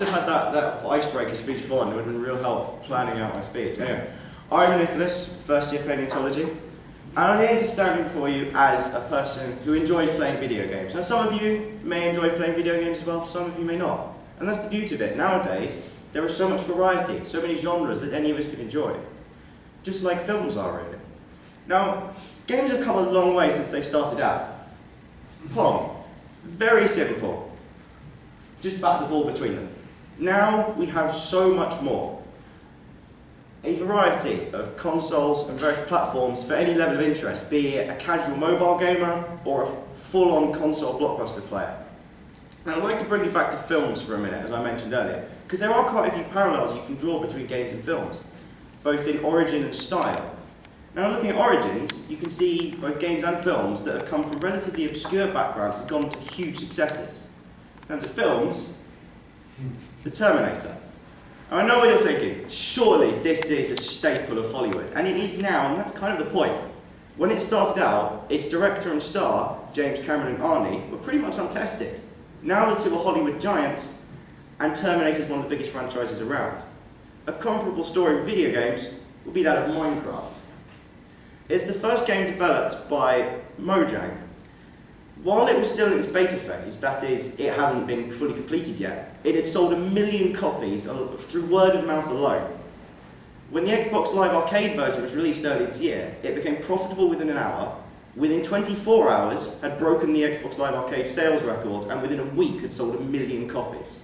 I've had that icebreaker speech before, and it would have been real help planning out my speech. Anyway, I'm Nicholas, first year paleontology, and I'm here to stand before you as a person who enjoys playing video games. Now, some of you may enjoy playing video games as well, some of you may not. And that's the beauty of it. Nowadays, there is so much variety, so many genres that any of us can enjoy. Just like films are, really. Now, games have come a long way since they started out. Pong, very simple. Just bat the ball between them. Now we have so much more. A variety of consoles and various platforms for any level of interest, be it a casual mobile gamer or a full-on console blockbuster player. Now I'd like to bring you back to films for a minute, as I mentioned earlier, because there are quite a few parallels you can draw between games and films, both in origin and style. Now looking at origins, you can see both games and films that have come from relatively obscure backgrounds and gone to huge successes. In terms of films, The Terminator. Now, I know what you're thinking, surely this is a staple of Hollywood, and it is now, and that's kind of the point. When it started out, its director and star, James Cameron and Arnie, were pretty much untested. Now the two are Hollywood giants, and Terminator is one of the biggest franchises around. A comparable story with video games would be that of Minecraft. It's the first game developed by Mojang. While it was still in its beta phase, that is, it hasn't been fully completed yet, it had sold 1 million copies through word of mouth alone. When the Xbox Live Arcade version was released earlier this year, it became profitable within an hour, within 24 hours had broken the Xbox Live Arcade sales record, and within a week had sold 1 million copies.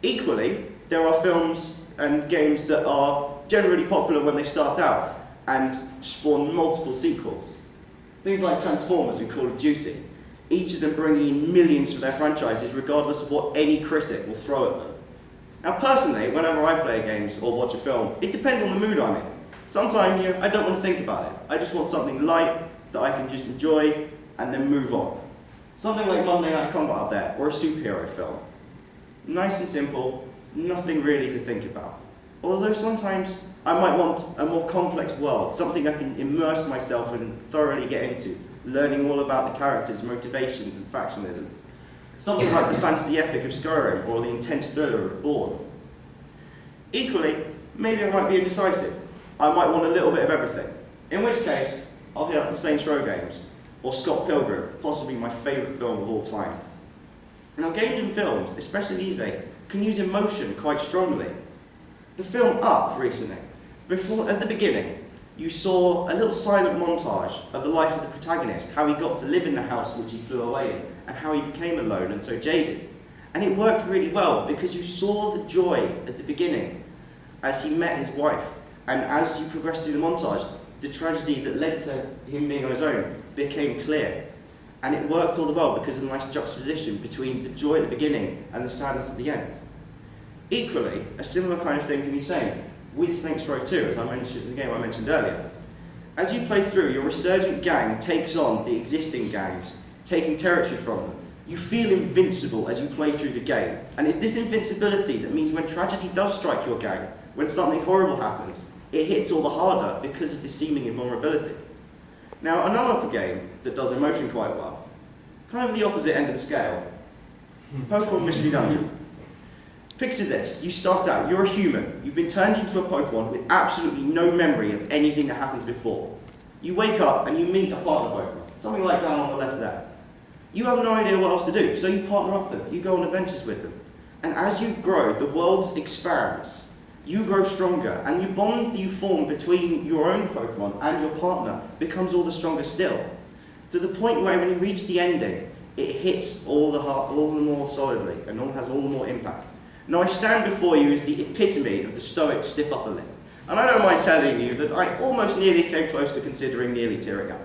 Equally, there are films and games that are generally popular when they start out and spawn multiple sequels. Things like Transformers and Call of Duty, each of them bringing in millions for their franchises regardless of what any critic will throw at them. Now personally, whenever I play games or watch a film, it depends on the mood I'm in. Sometimes I don't want to think about it. I just want something light that I can just enjoy and then move on. Something like Monday Night Combat up there, or a superhero film. Nice and simple, nothing really to think about. Although sometimes I might want a more complex world, something I can immerse myself in and thoroughly get into, learning all about the characters, motivations, and factionalism. Something like the fantasy epic of Skyrim or the intense thriller of Bourne. Equally, maybe I might be indecisive. I might want a little bit of everything. In which case, I'll hit up the Saints Row games, or Scott Pilgrim, possibly my favourite film of all time. Now, games and films, especially these days, can use emotion quite strongly. The film Up recently, at the beginning, you saw a little silent montage of the life of the protagonist, how he got to live in the house which he flew away in, and how he became alone and so jaded. And it worked really well because you saw the joy at the beginning as he met his wife, and as you progressed through the montage, the tragedy that led to him being on his own became clear. And it worked all the while because of the nice juxtaposition between the joy at the beginning and the sadness at the end. Equally, a similar kind of thing can be said with Saints Row 2, as I mentioned, the game I mentioned earlier. As you play through, your resurgent gang takes on the existing gangs, taking territory from them. You feel invincible as you play through the game, and it's this invincibility that means when tragedy does strike your gang, when something horrible happens, it hits all the harder because of the seeming invulnerability. Now, another game that does emotion quite well, kind of the opposite end of the scale, Pokemon Mystery Dungeon. Picture this, you start out, you're a human, you've been turned into a Pokemon with absolutely no memory of anything that happens before. You wake up and you meet a partner Pokemon, something like down on the left there. You have no idea what else to do, so you partner up with them, you go on adventures with them. And as you grow, the world expands, you grow stronger, and the bond that you form between your own Pokemon and your partner becomes all the stronger still. To the point where when you reach the ending, it hits all the more solidly, and has all the more impact. Now I stand before you as the epitome of the stoic stiff upper lip. And I don't mind telling you that I almost nearly came close to considering nearly tearing up.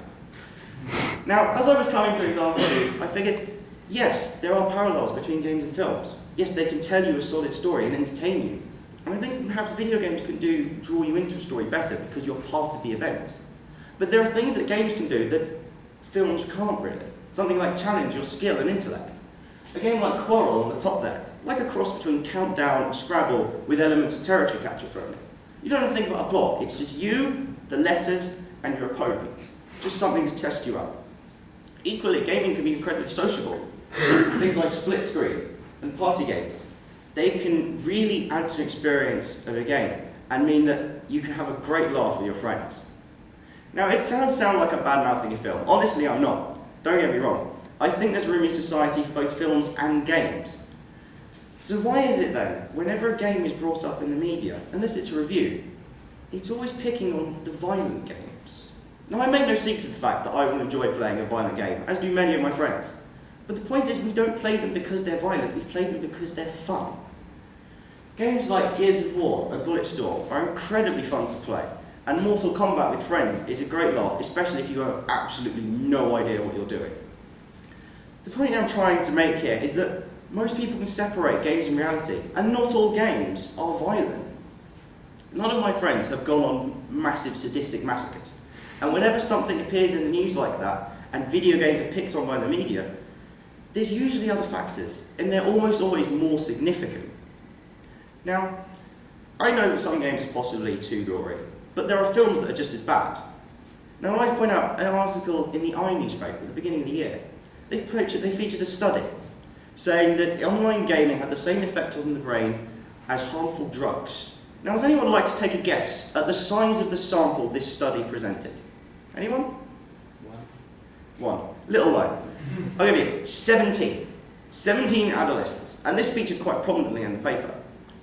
Now, as I was coming through examples of this, I figured, yes, there are parallels between games and films. Yes, they can tell you a solid story and entertain you. And I think perhaps video games can draw you into a story better because you're part of the events. But there are things that games can do that films can't really. Something like challenge your skill and intellect. A game like Quarrel on the top there, like a cross between Countdown and Scrabble with elements of territory capture thrown in. You don't have to think about a plot, it's just you, the letters, and your opponent. Just something to test you out. Equally, gaming can be incredibly sociable. Things like split screen and party games. they can really add to the experience of a game and mean that you can have a great laugh with your friends. Now, it sounds like a bad-mouthing a film. Honestly, I'm not. Don't get me wrong. I think there's room in society for both films and games. So why is it then, whenever a game is brought up in the media, unless it's a review, it's always picking on the violent games? Now, I make no secret of the fact that I will enjoy playing a violent game, as do many of my friends. But the point is, we don't play them because they're violent, we play them because they're fun. Games like Gears of War and Bulletstorm are incredibly fun to play, and Mortal Kombat with friends is a great laugh, especially if you have absolutely no idea what you're doing. The point I'm trying to make here is that most people can separate games and reality, and not all games are violent. None of my friends have gone on massive sadistic massacres, and whenever something appears in the news like that, and video games are picked on by the media, there's usually other factors, and they're almost always more significant. Now, I know that some games are possibly too gory, but there are films that are just as bad. Now, I'd like to point out an article in the newspaper at the beginning of the year. They featured a study saying that online gaming had the same effect on the brain as harmful drugs. Now, does anyone like to take a guess at the size of the sample this study presented? Anyone? One. Little one. I'll give you 17. 17 adolescents. And this featured quite prominently in the paper.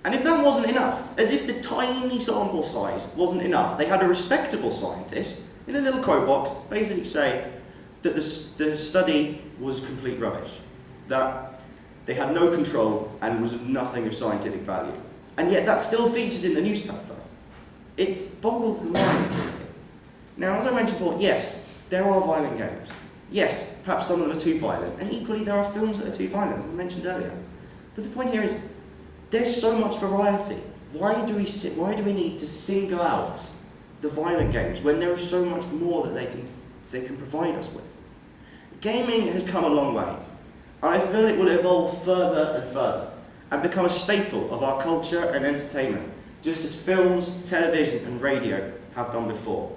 And if that wasn't enough, as if the tiny sample size wasn't enough, they had a respectable scientist in a little quote box basically say that the study was complete rubbish, that they had no control and was nothing of scientific value. And yet that's still featured in the newspaper. It boggles the mind. Now, as I mentioned before, yes, there are violent games. Yes, perhaps some of them are too violent, and equally there are films that are too violent, as I mentioned earlier. But the point here is, there's so much variety. Why do we need to single out the violent games when there is so much more that they can provide us with? Gaming has come a long way, and I feel it will evolve further and further and become a staple of our culture and entertainment, just as films, television and radio have done before.